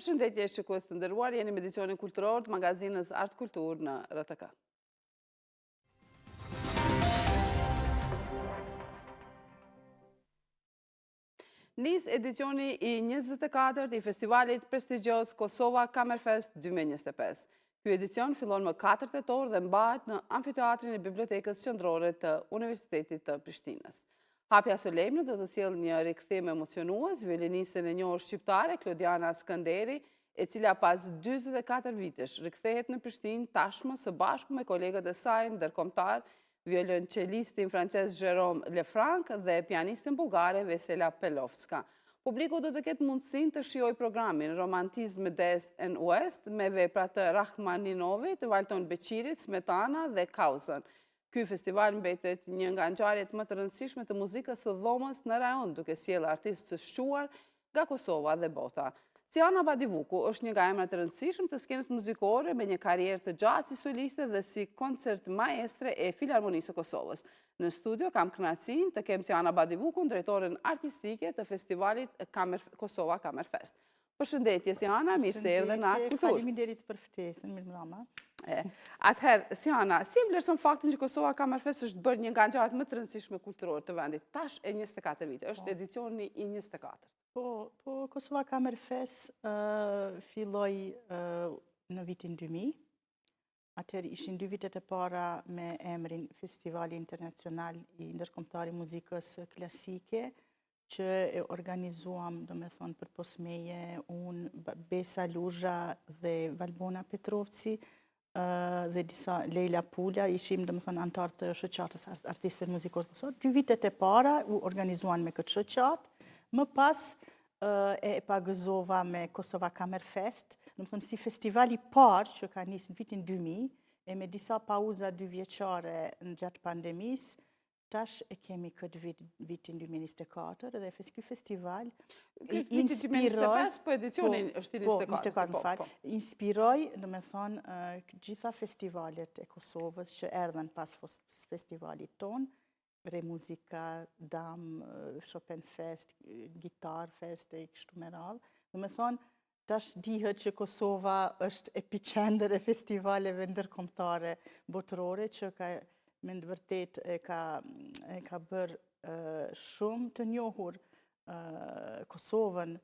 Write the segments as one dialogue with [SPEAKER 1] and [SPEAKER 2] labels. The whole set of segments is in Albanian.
[SPEAKER 1] Përshëndetje shikues të nderuar, jeni me edicionin kulturor të magazinës Art Kultur në RTK. Nis edicioni i 24 i festivalit prestigjos Kosova Kamerfest 2025. Ky edicion fillon më 4 tetor dhe mbahet në amfiteatrin e Bibliotekës Qendrore të Universitetit të Prishtinës. Hapja së lejmit do të sjellë një rikthim emocionues violinisten e njohur shqiptare Klodiana Skënderi, e cila pas 44 vitesh rikthehet në Prishtinë tashmë së bashku me kolegët e saj ndërkombëtar, violonçelistin francez Jérôme Lefranc dhe pianistin bullgare Vesela Pelovska. Publiku do të ketë mundësinë të shijojë programin Romantizm Dest and West me vepra të Rahmaninovit, Valton Beqirit, Smetana dhe Kauzën. Ky festival mbetet një nga ngjarjet më të rëndësishme të muzikës së dhomës në rajon, duke sjellë artistë të shquar nga Kosova dhe bota. Ciana Badivuku është një nga emrat të rëndësishëm të skenës muzikore me një karrierë të gjatë si soliste dhe si koncert maestre e Filharmonisë së Kosovës. Në studio kam kënaqësinë të kem Ciana Badivuku, drejtoren artistike të festivalit Kosova Kamerfest. Përshëndetje Ciana, mirë se erdhe në Art Kultur.
[SPEAKER 2] Faleminderit për ftesën, mirëmbrëma.
[SPEAKER 1] Atëherë, Ciana, si e vlerëson faktin që Kosova Kamerfest është bërë një nga ngjarjet më të rëndësishme kulturore të vendit? Tash e 24 vite, është edicioni i 24.
[SPEAKER 2] Po Kosova Kamerfest filloi në vitin 2000. Atëherë ishin 2 vitet e para me emrin Festivali Internacional i Ndërkombëtar i Muzikës Klasike, që e organizuam, do me thonë, për posmeje, unë, Besa Luzha dhe Valbona Petrovci, dhe disa Leila Pula, ishim, do me thonë, antar të shoqatës artistëve muzikore të Kosovës. 2 vitet e para u organizuan me këtë shoqatë, më pas e pagëzova me Kosova Kamerfest, do me thonë, si festivali parë që ka nisë në vitin 2000, e me disa pauza 2 vjeçare në gjatë pandemisë. Tash e kemi këtë vitin 2024 dhe ky festival
[SPEAKER 1] inspiroi, po edicionin është i 24.
[SPEAKER 2] Inspiroi, do me thonë, gjitha festivalet e Kosovës që erdhen pas festivalit ton, Remuzika, Dam, Chopin Fest, Gitar Fest e kështu me radhë. Do me thonë, tash dihet që Kosova është epicentër e festivaleve ndërkombëtare botërore që ka me në vërtet e ka bërë shumë të njohur Kosovën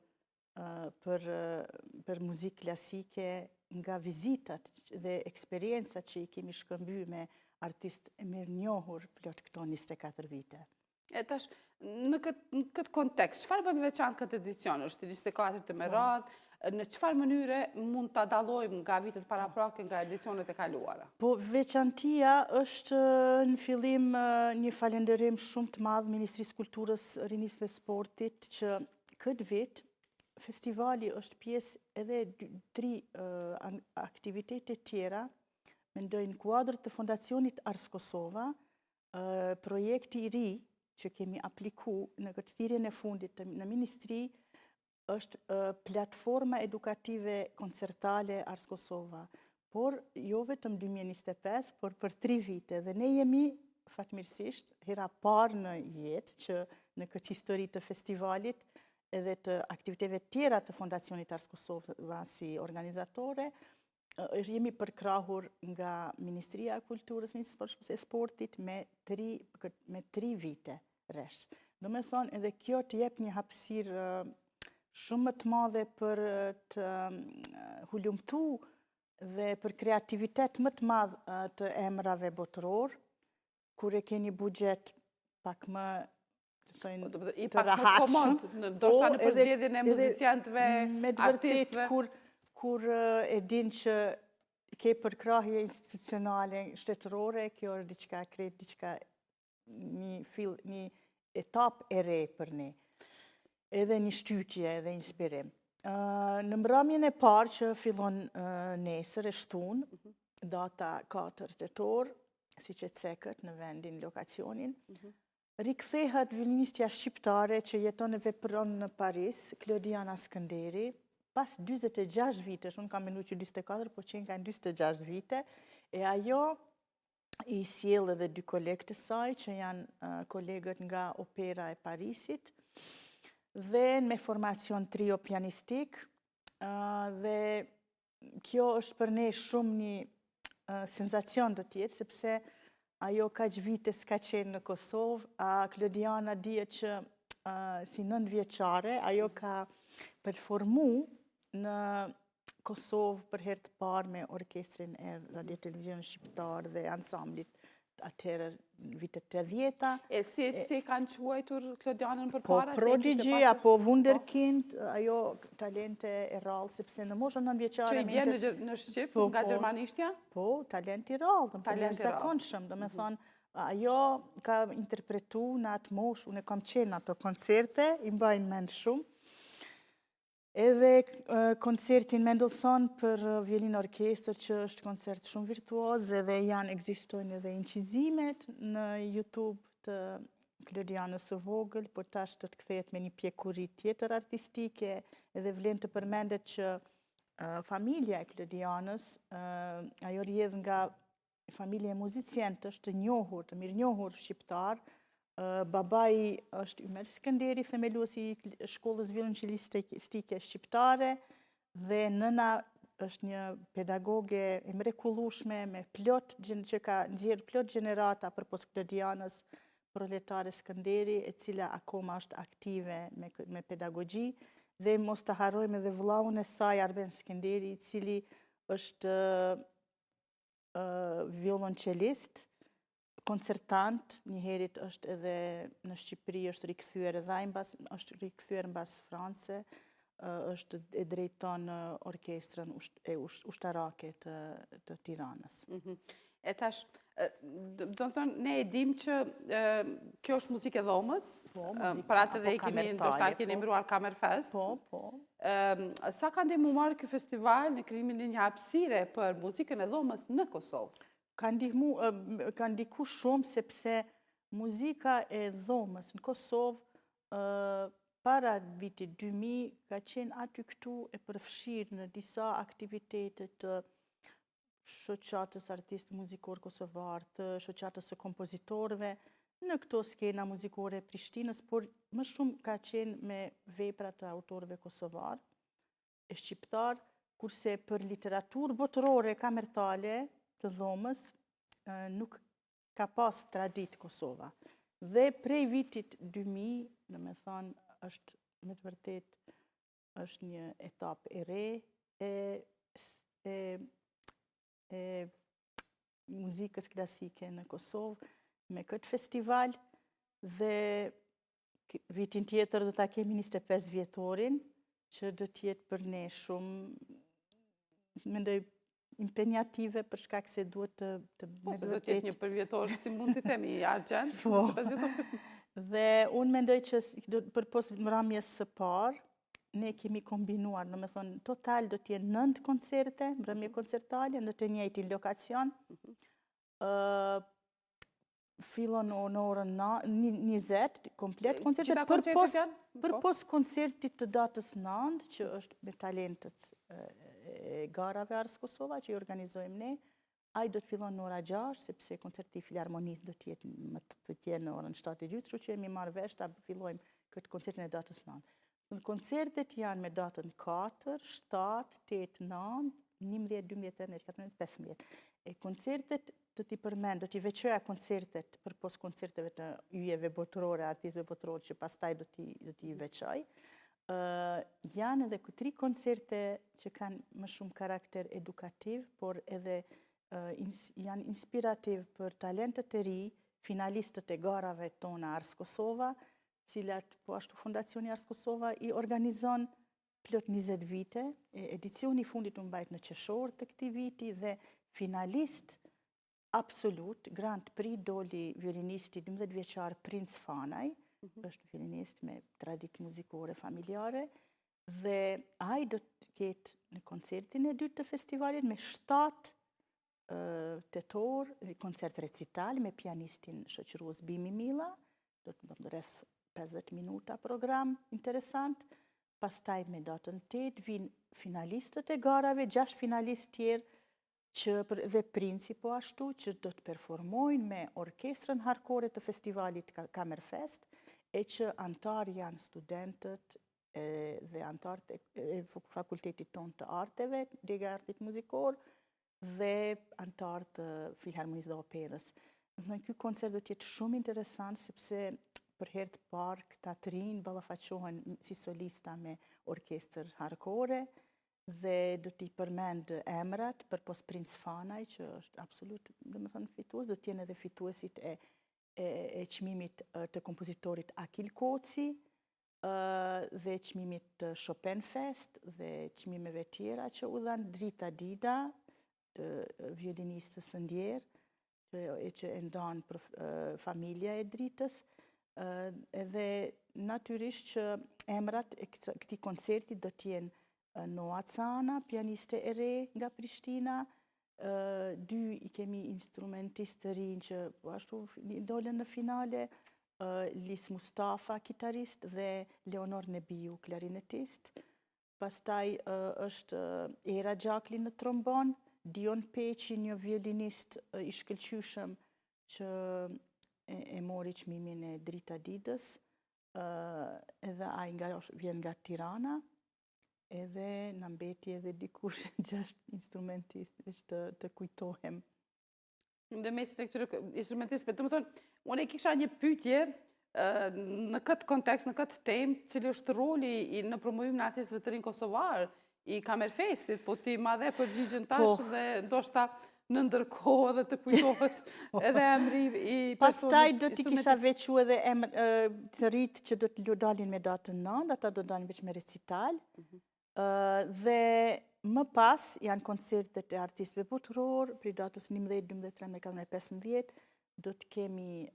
[SPEAKER 2] për muzikë klasike nga vizitat dhe eksperiencat që i kemi shkëmby me artistë e mirë njohur plot këto 24 vite.
[SPEAKER 1] E tash, në këtë kontekst, çfarë bën veçantë këtë edicion? Është 24 të me radhë, në çfarë mënyre mund ta dallojmë nga vitet paraprake nga edicionet e kaluara?
[SPEAKER 2] Po veçantia është në fillim një falënderim shumë të madh Ministrisë Kulturës, Rinisë dhe Sportit që këtë vit festivali është pjesë edhe 3 aktivitete tjera, mendoj në kuadër të Fondacionit Ars Kosova, projekti i ri që kemi apliku në këtë thirrjen e fundit në Ministri, është platforma edukative koncertale Ars Kosova, por jo vetëm 2025, por për 3 vite. Dhe ne jemi, fatmirësisht, hera parë në jetë që në këtë histori të festivalit edhe të aktiviteteve tjera të Fondacionit Ars Kosova si organizatore, jemi përkrahur nga Ministria e Kulturës, Ministrisë e Sportit me 3 vite rresh. Do me thonë, edhe kjo të jep një hapësirë shumë më të madhe për të hulumtu dhe për kreativitet më të madh të emrave botëror, kur e keni buxhet pak më të rahatshëm,
[SPEAKER 1] ndoshta në përzgjedhjen e muziciantëve, artistëve,
[SPEAKER 2] kur e din që ke përkrahje institucionale shtetërore, kjo është diçka krejt, diçka një etapë e re për ne. Edhe një shtytje, edhe inspirim. Në mbrëmjen e parë që fillon nesër e shtunë, data 4 tetor, siç e cekët në vendin, lokacionin, rikthehet violinistja shqiptare që jeton e vepron në Paris, Klodiana Skënderi, pas 46 vitesh, unë kam menduar që 24, po që ka 46 vite, e ajo i sjell edhe 2 kolegë të saj, që janë kolegët nga Opera e Parisit, dhe me formacion trio pianistik, Dhe kjo është për ne shumë një senzacion do tjetë, sepse ajo kaq vite s'ka qenë në Kosovë, Klodiana dihet që si 9 vjeçare, ajo ka performu në Kosovë për herë të parë me orkestrin e Radio Televizionit Shqiptar dhe ansamblit atëherë në vitet 80-ta.
[SPEAKER 1] E si kanë quajtur Klodianën për
[SPEAKER 2] Po
[SPEAKER 1] para?
[SPEAKER 2] Prodigy apo Wunderkind, ajo talente e rrallë, sepse në moshën 9 vjeçare...
[SPEAKER 1] Që i bjen në Shqip, nga gjermanishtja?
[SPEAKER 2] Po, talent i rrallë, dhe zakonshëm, do me thonë, ajo ka interpretu në atë moshë, unë e kam qenë ato koncerte, i mbajnë mend shumë. Edhe koncertin Mendelssohn për violinë orkestër, që është koncert shumë virtuoz, edhe ekzistojnë edhe incizimet në YouTube të Klodianës së vogël, por tash do të kthehet me një pjekuri tjetër artistike, edhe vlen të përmendet që familja e Klodianës, ajo rrjedh nga familje muzicientësh të njohur, të mirënjohur shqiptar. Babai është Ymer Skënderi, themeluesi i shkollës violonçelistike shqiptare, dhe nëna është një pedagoge e mrekullueshme që ka nxjerrë plot gjenerata përpos Klodianës, Proletare Skënderi, e cila akoma është aktive me pedagogji, dhe mos të harrojmë edhe vëllaun e saj Arben Skënderi, i cili është violonçelist, koncertant, njëherit është edhe në Shqipëri, është rikthyer mbas France, është e drejton orkestrën e ushtarake të Tiranës.
[SPEAKER 1] E tash, do të thonë, ne e dim që kjo është muzikë e dhomës, për atë dhe ndoshta keni mbruar Kammerfest.
[SPEAKER 2] Po.
[SPEAKER 1] Sa ka ndihmuar ky festival në krijimin e një hapësire për muzikën e dhomës në Kosovë?
[SPEAKER 2] Ka ndiku shumë, sepse muzika e dhomës në Kosovë para vitit 2000 ka qenë aty këtu e përfshirë në disa aktivitetet të shoqatës artistë muzikor kosovar, të shoqatës së kompozitorëve, në këto skena muzikore Prishtinës, por më shumë ka qenë me vepra të autorëve kosovar e shqiptar, kurse për literaturë botërore kamertale të dhomës nuk ka pas tradit Kosova. Dhe prej vitit 2000, në me thonë, është me të vërtet, është një etapë e re e muzikës klasike në Kosovë me këtë festival, dhe vitin tjetër do ta kemi 25 vjetorin, që do t'jetë për ne shumë, mendoj, impenjative, për shkak se duhet të
[SPEAKER 1] ose do t'jetë një përvjetor, si mund t'i themi, argjend, 25 vjetor.
[SPEAKER 2] Dhe unë mendoj që përpos mramjes së parë, ne kemi kombinuar, në me thonë, total do t'jenë 9 koncerte, mramje koncertale, në të njëjtin lokacion. Fillon në orën 20, komplet koncerte, përpos koncertit të datës 9, që është me talentet e garave Ars Kosova, që i organizojmë ne, ai do të fillon në ora 6, sepse koncerti i Filharmonisë do t'jetë në orën 7:30, kështu që jemi marrë vesh ta fillojmë këtë koncertin e datës 9. Koncertet janë me datën 4, 7, 8, 9, 11, 12, 13, 14, 15. E koncertet do t'i përmend, do t'i veçoja koncertet përpos koncerteve të yjeve botërore, artistëve botëror, që pastaj do t'i veçoj. Janë edhe 3 koncerte që kanë më shumë karakter edukativ, por edhe janë inspirativ për talentet e ri, finalistët e garave tona Ars Kosova, cilat po ashtu Fondacioni Ars Kosova i organizon plot 20 vite. Edicioni i fundit u mbajt në qershor të këtij viti, dhe finalist absolut, Grand Prix doli violinisti 12 vjeçar Princ Fanaj, është violinist me traditë muzikore familjare, dhe ai do të ketë në koncertin e dytë të festivalit me 7 tetor, koncert recital me pianistin shoqërues Bimi Milla, do të bëjmë rreth 50 minuta program interesant. Pastaj me datën 8 vinë finalistët e garave, 6 finalistë tjerë, dhe Princi po ashtu, që do të performojnë me orkestrën harkore të festivalit Kammerfest, e që antarë janë studentët dhe antarët e fakultetit tonë të arteve, Lega e Artit Muzikor, dhe antarët të Filharmonisë dhe Operës. Ky koncert do t'jetë shumë interesant, sepse për herë të parë këta të rinj ballafaqohen si solista me orkestër harkore, dhe do t'i përmend emrat për pos Princ Fanaj, që është absolut, fitues, do t'jenë edhe fituesit e çmimit të kompozitorit Akil Koci, dhe çmimit të Chopin Fest dhe çmimeve tjera që u dhanë Drita Dida, të violinistës së ndjerë, që e ndan për familja e Dritës, edhe natyrisht që emrat e këtij koncerti do t'jenë Noa Cana, pianiste e re nga Prishtina, dy i kemi instrumentistë të rinj që ashtu dolën në finale, Lis Mustafa, kitarist, dhe Leonor Nebiu, klarinetist. Pastaj është Era Gjakli në trombon, Dion Peqi, një violinist i shkëlqyshëm që e mori çmimin e Drita Didës, edhe ai vjen nga Tirana, edhe na mbeti edhe dikush 6 instrumentistë të kujtohem.
[SPEAKER 1] Në mes të këtyre instrumentistëve, do të thonë, unë e kisha një pyetje në këtë kontekst, në këtë temë, cili është roli në promovimin e artistëve të rinj kosovar i Kamerfestit, po ti ma dhe përgjigjen tash dhe ndoshta në ndërkohë dhe të kujtohet edhe emri i personit.
[SPEAKER 2] Pastaj do t'i kisha veçu edhe të rritë që do t'lu dalin me datën 9, ata do dalin veç me recital, dhe më pas janë koncertet e artistëve botëror, për datës 11, 12, 13, 14, 15, do të kemi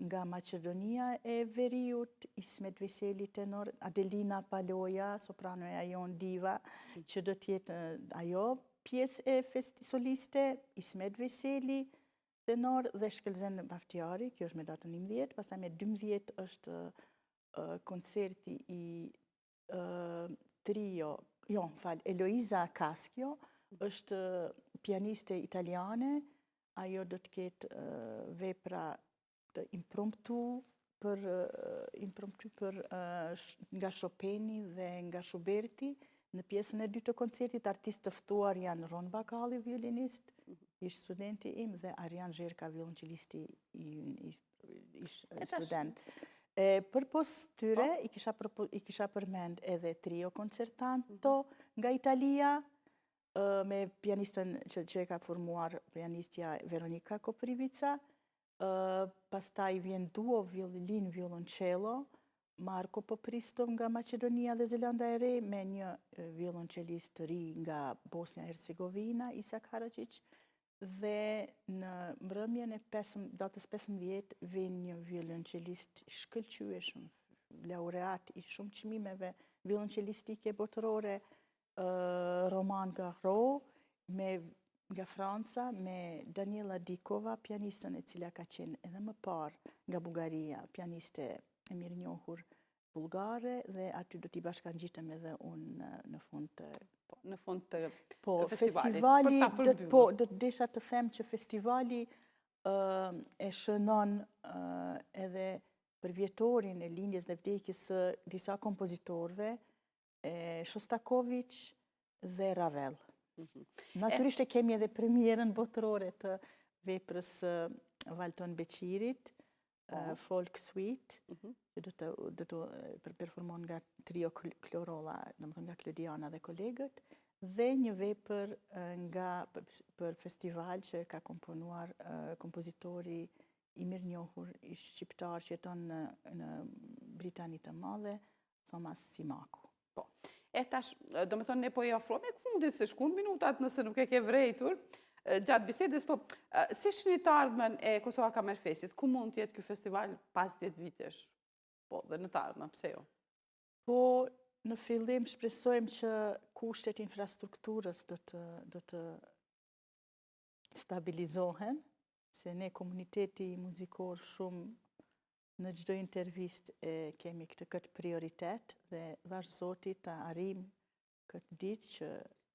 [SPEAKER 2] nga Maqedonia e Veriut, Ismet Veseli tenor, Adelina Paloja, soprano e ajon diva, që do t'jetë ajo pjesë e soliste, Ismet Veseli tenor dhe Shkelzen Baftiari, kjo është me datën 11, pastaj me 12 është koncerti i trio, Eloisa Caschio, është pianiste italiane, ajo do të ketë vepra të impromptu nga Chopini dhe nga Schuberti. Në pjesën e dytë të koncertit, artistë të ftuar janë Ron Bakalli, violinist, ish studenti im, dhe Arjan Zherka, violonçelisti ish student. Për pos tyre, i kisha përmend edhe trio koncertanto nga Italia, me pianistën që e ka formuar pianistja Veronika Koprivica, pastaj vjen duo violin-violoncello, Marko Popristov nga Maqedonia dhe Zelanda e Re, me një violoncelist të ri nga Bosnia-Hercegovina, Isak Haraqić, dhe në mbrëmjen e datës 15 vjen një violoncelist shkëlqyeshëm, laureat i shumë çmimeve violoncelistike botërore, Roman Garro, nga Franca, me Daniela Dikova, pianistën e cila ka qenë edhe më parë nga Bugaria, pianiste e mirë njohur bulgare, dhe aty do t'i bashkangjitem edhe unë në fund të festivalit. Do të desha të them që festivali e shënon edhe për vjetorin e lindjes dhe vdekjes së disa kompozitorëve, Shostakovich dhe Ravel. Natyrisht e kemi edhe premierën botërore të veprës Valton Beqirit, Folk Suite, që do të performon nga trio Klorolla, nga Klodiana dhe kolegët, dhe një vepër për festival që ka komponuar kompozitori i mirë njohur i shqiptar që jeton në Britani të Madhe, Thomas Simaku.
[SPEAKER 1] Po. E tash, do me thonë, ne po i afrojmë e këfundit, se shkun minutat nëse nuk e ke vrejtur, gjatë bisedës, po, si shini të ardhmen e Kosova Kamerfestit, ku mund t'jetë kjo festival pas 10 vitesh? Po, dhe në të ardhmen, pse jo?
[SPEAKER 2] Po, në fillim shpresojmë që kushtet infrastrukturës do të stabilizohen, se ne komuniteti muzikor shumë në çdo intervist kemi këtë prioritet, dhe dhash Zoti të arrim këtë ditë që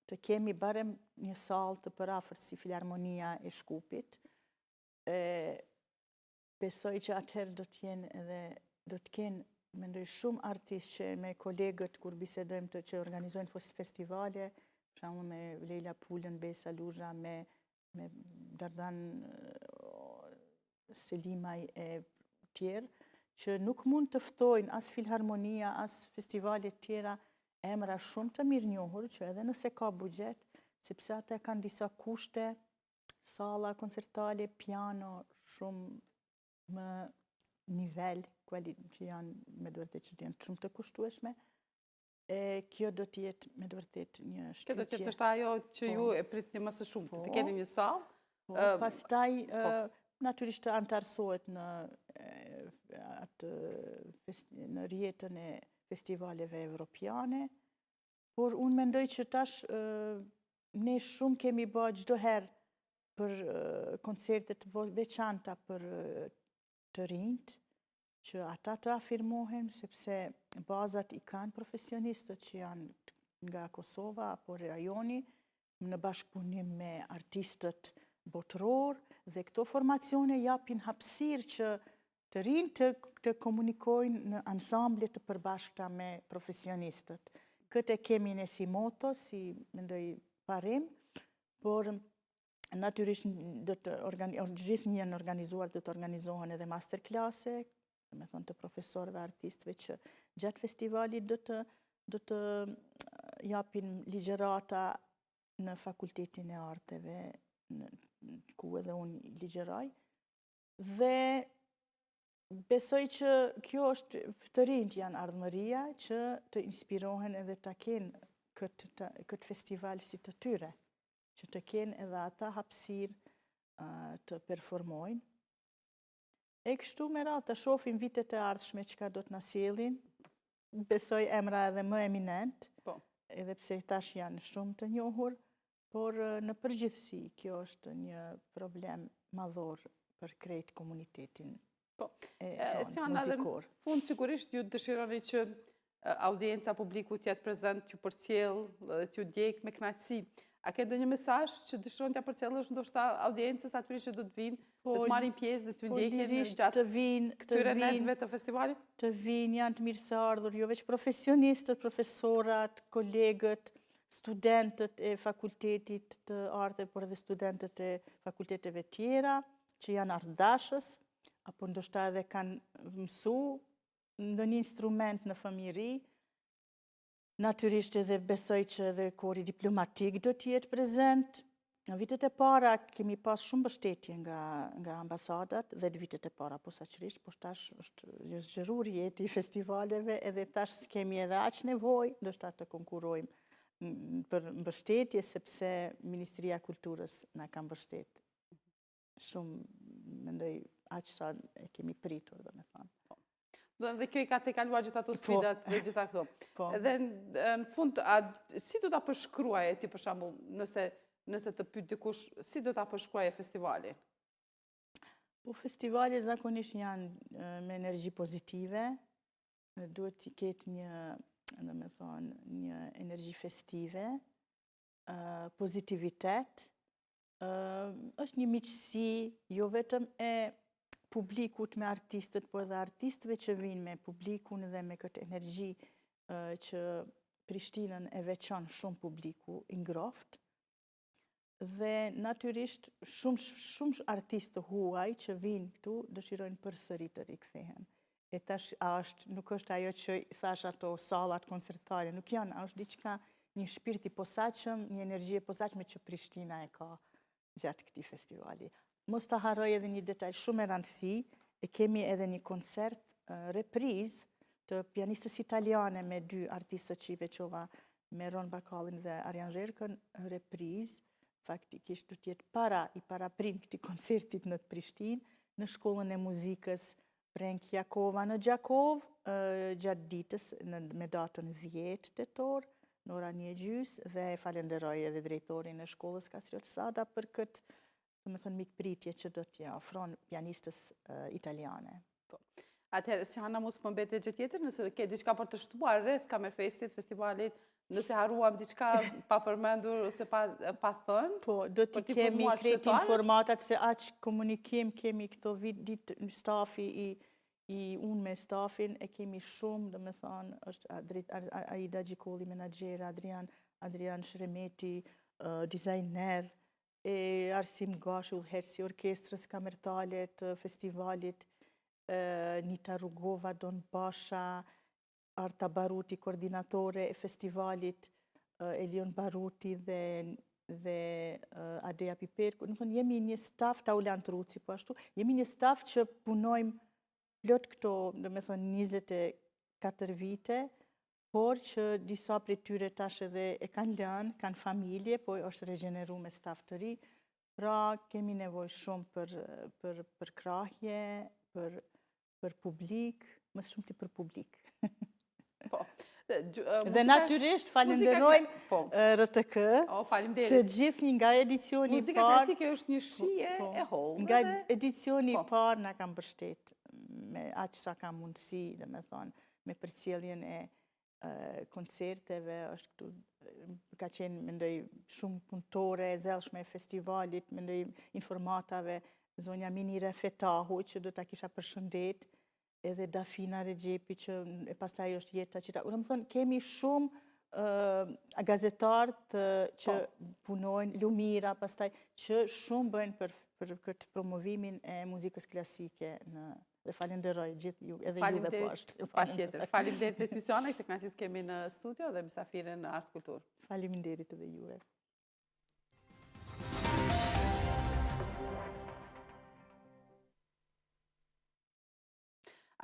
[SPEAKER 2] të kemi barem një sallë të përafërt si Filharmonia e Shkupit. Besoj që atëherë do të kenë mendoj shumë artistë që me kolegët kur bisedojmë që organizojnë festivale, për shembull me Leila Pulën, Besa Lurra, me Dardan Selimaj e tjerë, që nuk mund të ftojnë as filharmonia, as festivalet tjera emra shumë të mirë njohur, që edhe nëse ka buxhet, sepse ata kanë disa kushte, salla koncertale, piano, shumë më nivel, që janë me vërtet që janë shumë të kushtueshme. Kjo do t'jetë me vërtet një shtytje.
[SPEAKER 1] Kjo do t'jetë është ajo që ju e pritni më së shumti, të keni një sallë.
[SPEAKER 2] Pastaj, natyrisht të antarësohet në rjetën e festivaleve evropiane, por unë mendoj që tash ne shumë kemi bërë çdo herë për koncertet veçanta për të rinjt, që ata të afirmohen, sepse bazat i kanë profesionistët që janë nga Kosova apo rajoni, në bashkëpunim me artistët botëror, dhe këto formacione japin hapësirë që të rinjt të komunikojnë në ansamblet të përbashkëta me profesionistët. Këtë kemi ne si moto, si mendoj parim, por natyrisht gjithë një në organizuar do të organizohen edhe masterklase, me thonë të profesorëve, artistëve që gjatë festivalit do të japin ligjerata në Fakultetin e Arteve, ku edhe unë ligjeraj. Dhe besoj që kjo është të rinjt janë ardhmëria që të inspirohen edhe të kenë këtë festival si të tyre, që të kenë edhe ata hapësirë të performojnë. E kështu me radhë të shohim vitet e ardhshme çka do të na sjellin. Besoj emra edhe më eminent, edhe pse tash janë shumë të njohur, por në përgjithësi kjo është një problem madhor për krejt komunitetin tonë muzikor.
[SPEAKER 1] Në fund sigurisht ju dëshironi që audienca publiku t'jetë prezent, t'ju përcjell, t'ju djeg me kënaqësi. A ke ndonjë mesazh që dëshiron t'ja përcjellësh ndoshta audiencës atyre që do të vinë, do të marrin pjesë dhe t'ju ndjekin gjatë këtyre netëve të festivalit?
[SPEAKER 2] Të vinë, janë të mirëseardhur, jo veç profesionistët, profesorat, kolegët, studentët e fakultetit të arte, por edhe studentët e fakulteteve tjera, që janë artdashës, apo ndoshta edhe kanë mësu ndonjë instrument në fëmijëri. Natyrisht edhe besoj që edhe kori diplomatik do t'jetë prezent. Në vitet e para kemi pas shumë mbështetje nga ambasadat dhe në vitet e para posaçërisht, por tash është zgjeruar jeti i festivaleve edhe tash s'kemi edhe aq nevojë ndoshta të konkurrojmë për mbështetje, sepse Ministria e Kulturës na ka mbështet shumë, mendoj aq sa e kemi pritur, domethënë.
[SPEAKER 1] Dhe kjo i ka te kaluar gjitha ato sfidat dhe gjitha këto. Dhe në fund, si do ta përshkruaje ti për shembull, nëse të pyet dikush, si do ta përshkruaje festivalin?
[SPEAKER 2] Festivalet zakonisht janë me energji pozitive, duhet t'i ketë një energji festive, pozitivitet, është një miqësi, jo vetëm e publikut me artistët, po edhe artistëve që vinë me publikun dhe me këtë energji që Prishtinën e veçon shumë publiku i ngrohtë. Dhe natyrisht shumë artistë huaj që vinë këtu dëshirojnë përsëri të rikthehen. E tash nuk është ajo që thash ato sallat koncertare, nuk janë, është diçka, një shpirt i posaçëm, një energji e posaçme që Prishtina e ka gjatë këtij festivali. Mos ta harroj edhe një detaj shumë e rëndësi, e kemi edhe një koncert reprizë të pianistës italiane me dy artistët që i veçova, me Ron Bakallin dhe Arjan Zherkën, reprizë, faktikisht do t'jetë i paraprim këtij koncertit në Prishtinë, në shkollën e muzikës Prenk Jakova në Gjakov, gjatë ditës me datën 10 tetor, në orën 1:30, dhe falenderoj edhe drejtorin e shkollës Kastriot Sada për këtë mikpritje që do t'ja ofron pianistës italiane.
[SPEAKER 1] Atëherë, si Hana mos më mbete gjë tjetër, nëse ke diçka për të shtuar rreth Kamerfestit, festivalit, nëse harruam diçka pa përmendur ose pa thënë?
[SPEAKER 2] Po, do t'i kemi krejt informatat se aq komunikim kemi këto ditë stafi unë me stafin e kemi shumë, dhe me thonë, është Aida Gjikolli, menaxher, Adrian Shremeti, dizajner, e Arsim Gashi, udhëheqësi i orkestrës kamertale të festivalit, Nita Rugova, Don Basha, Arta Baruti, koordinatore e festivalit, Elion Baruti dhe Adeja Piperku. Në thonë, jemi një staf, Taulan Truci, po ashtu, jemi një staf që punojmë plot këto, dhe me thonë, 24 vite, por që disa prej tyre tash edhe e kanë lënë, kanë familje, po është regeneru me staf të ri, pra kemi nevojë shumë për krahje, për publik, më shumë ti për publik.
[SPEAKER 1] Po.
[SPEAKER 2] Dhe natyrisht falenderojmë RTK, që gjithë nga edicioni parë...
[SPEAKER 1] Muzika klasike është një shije e hollë.
[SPEAKER 2] Nga edicioni parë nga kam mbështet me aq sa kam mundësi, dhe me thonë, me përcjelljen e koncerteve, është këtu, ka qenë, mendoj, shumë punëtore, zellshme e festivalit, mendoj, informatave, zonja Minire Fetahu, që do ta kisha përshëndet, edhe Dafina Regjepi, që e pastaj është Jeta Qita. Unë më thonë, kemi shumë gazetarë që punojnë, Lumira, pastaj, që shumë bëjnë për këtë promovimin e muzikës klasike dhe falenderoj gjithë ju, edhe juve po ashtu.
[SPEAKER 1] Patjetër. Faleminderit e ty Sona, ishte kënaqësi të kemi në studio dhe mysafire në Art Kultur.
[SPEAKER 2] Faleminderit edhe juve.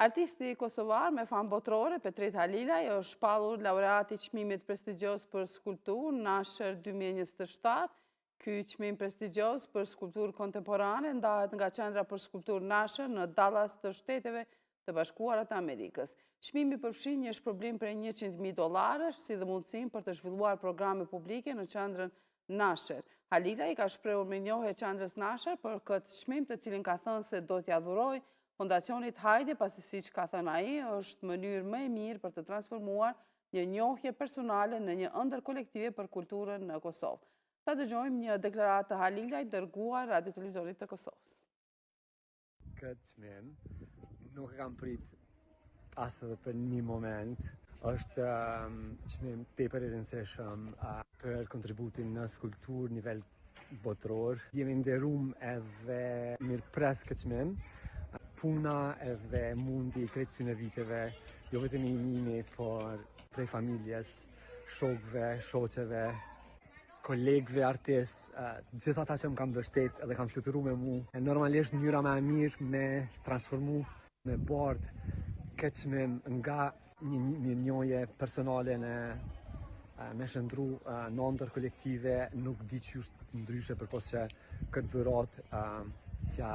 [SPEAKER 1] Artisti kosovar me famë botërore, Petrit Halilaj, është shpallur laureati çmimit prestigjos për skulpturë Nasher 2027. Ky çmim prestigjos për skulpturë kontemporane ndahet nga Qendra për Skulpturë Nasher në Dallas të Shteteve të Bashkuara të Amerikës. Çmimi përfshin një shpërblim prej $100,000, si dhe mundësinë për të zhvilluar programe publike në qendrën Nasher. Halilaj ka shprehur mirënjohje qendrës Nasher për këtë çmim, të cilin ka thënë se do t'ia dhurojë Fondacionit Hajde, pasi siç ka thënë ai, është mënyrë më e mirë për të transformuar një njohje personale në një ëndër kolektive për kulturën në Kosovë. Ta dëgjojmë një deklaratë të Halilajt dërguar Radio Televizorit të Kosovës.
[SPEAKER 3] Këtë çmim nuk e kam prit as edhe për një moment. Është çmim tepër i rëndësishëm për kontributin në skulpturë nivel botëror. Jemi nderuar edhe mirëpres këtë çmim. Puna edhe mundi krejt këtyre viteve, jo vetëm i mimi, por prej familjes, shokëve, shoqeve, kolegëve artist, gjithë ata që më kanë mbështet edhe kanë fluturuar me mua. Normalisht mënyra më e mirë me transformu, me bardh këtë çmim nga një mirënjohje personale me shëndru në ëndër kolektive, nuk di qysh ndryshe përpos që këtë dhuratë t'ja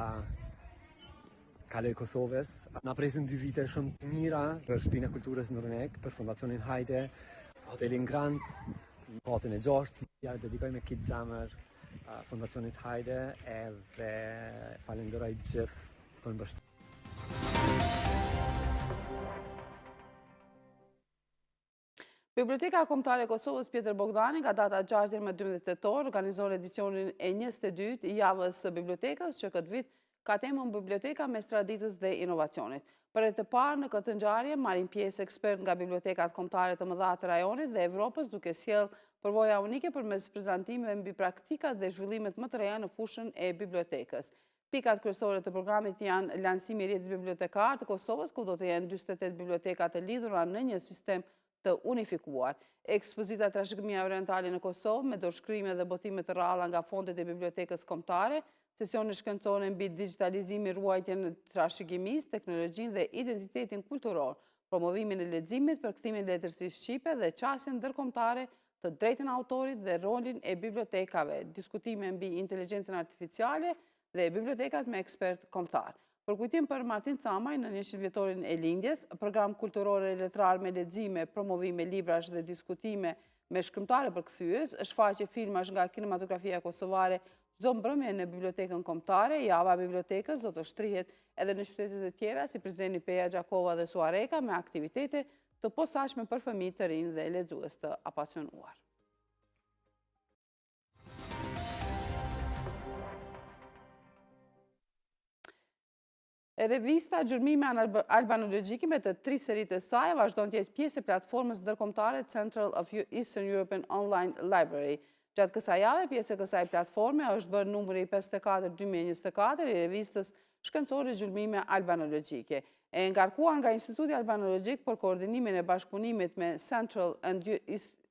[SPEAKER 3] kaloj Kosovës. Na presin 2 vite shumë të mira për Shtëpinë e Kulturës në Rënek, për Fondacionin Hajde, Hotelin Grand, Patin e 6. Ja dedikoj me kitë zemër Fondacionit Hajde edhe falenderoj gjithë për mbështetjen.
[SPEAKER 1] Biblioteka Kombëtare e Kosovës Pjetër Bogdani nga data 6 deri më 12 tetor organizon edicionin e 22 i javës së bibliotekës, që këtë vit ka temën Biblioteka mes traditës dhe inovacionit. Për e të parë në këtë ngjarje marrin pjesë ekspert nga bibliotekat kombëtare të mëdha të rajonit dhe Evropës, duke sjellë përvoja unike përmes prezantimeve mbi praktikat dhe zhvillimet më të reja në fushën e bibliotekës. Pikat kryesore të programit janë lansimi i rrjetit bibliotekar të Kosovës, ku do të jenë 48 biblioteka të lidhura në një sistem të unifikuar. Ekspozita Trashëgimia Orientale në Kosovë, me dorëshkrime dhe botime të rralla nga fondet e bibliotekës kombëtare, sesioni shkencore mbi digitalizimin, ruajtjen e trashëgimisë, teknologjinë dhe identitetin kulturor, promovimin e leximit, përkthimin e letërsisë shqipe dhe qasjen ndërkombëtare të drejtën e autorit dhe rolin e bibliotekave, diskutime mbi inteligjencën artificiale dhe bibliotekat me ekspert kombëtar. Për kujtim për Martin Camaj në 100 vjetorin e lindjes, program kulturor e letrar me lexime, promovime librash dhe diskutime me shkrimtare përkthyes, shfaqje filmash nga kinematografia kosovare çdo mbrëmje në bibliotekën kombëtare. Java e bibliotekës do të shtrihet edhe në qytetet e tjera si Prizreni, Peja, Gjakova dhe Suareka, me aktivitete të posaçme për fëmijë të rinj dhe lexues të apasionuar. E revista Gjurmime Albanologjike me të 3 serit e saj vazhdon të jetë pjesë e platformës ndërkombëtare Central of Eastern European Online Library. Gjatë kësaj jave, pjesë e kësaj platforme është bërë numri 54/2024 i revistës shkencore Gjurmime Albanologjike. E ngarkuar nga Instituti Albanologjik për koordinimin e bashkëpunimit me Central and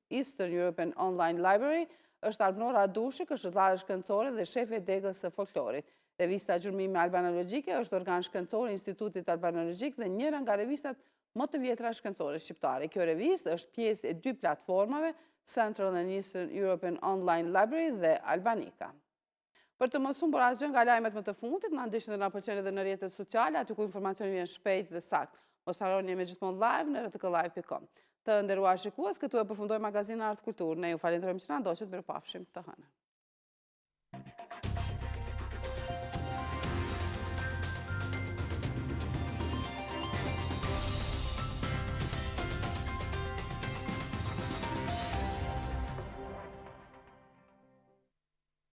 [SPEAKER 1] Eastern European Online Library është Arnora Dushi, këshilltare shkencore dhe shefe degës së folklorit. Revista Gjurmime Albanologjike është organ shkencor i Institutit Albanologjik dhe njëra nga revistat më të vjetra shkencore shqiptare. Kjo revistë është pjesë e 2 platformave, Central and Eastern European Online Library dhe Albanika. Për të mësuar për asgjë nga lajmet më të fundit, na ndiqni dhe na pëlqeni edhe në rrjetet sociale, aty ku informacioni vjen shpejt dhe sakt. Mos harroni jemi gjithmonë live në rtk-live.com. Të nderuar shikues, këtu e përfundoi magazini Art Kultur. Ne ju falenderojmë që na ndoqët, mirupafshim të hënën.